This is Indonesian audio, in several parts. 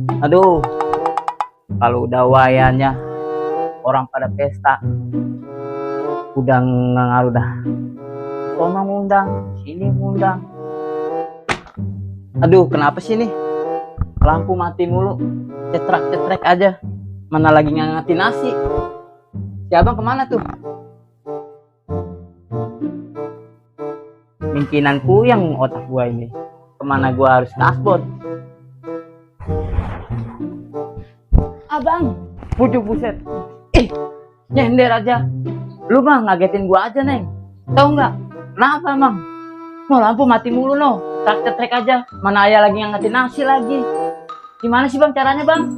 Aduh, kalau udah wayanya orang pada pesta, udah ngaruh dah. Sono ngundang, sini ngundang. Aduh, kenapa sih nih? Lampu mati mulu, cetrek-cetrek aja. Mana lagi ngangetin nasi? Si abang kemana tuh? Mungkinanku yang otak gua ini. Kemana gua harus dashboard? Abang, bujuk buset. Nyender aja. Lu mah ngagetin gua aja, Neng. Tahu nggak? Kenapa, Bang? Mau lampu mati mulu, no. Cetrek aja. Mana ayah lagi ngangetin nasi lagi. Gimana sih, Bang, caranya, Bang?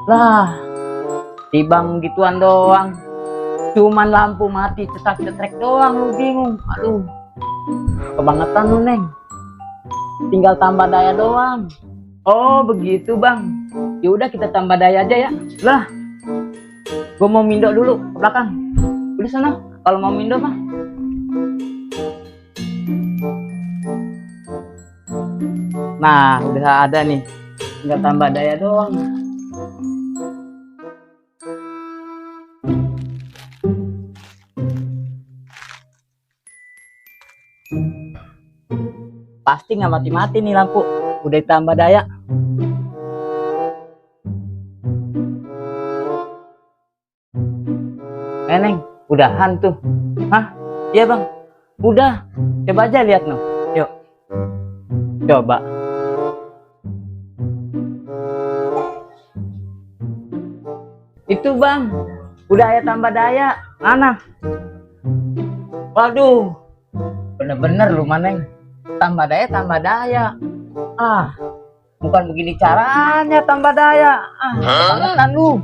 Lah, tibang gituan doang. Cuman lampu mati cetrek doang, lu bingung. Aduh, kebangetan lu, Neng. Tinggal tambah daya doang. Oh, begitu, Bang. Ya udah, kita tambah daya aja ya. Lah, gua mau mindo dulu ke belakang. Udah sana, kalau mau mindo mah. Nah, udah ada nih. Tinggal tambah daya doang. Pasti nggak mati-mati nih lampu. Udah ditambah daya. Neng, udahan tuh. Hah? Iya, Bang. Udah. Coba aja lihat noh. Yuk. Coba. Itu, Bang. Udah ya tambah daya. Mana? Waduh. Bener-bener lu, Maneng. Tambah daya. Bukan begini caranya tambah daya. Kebangetan lu.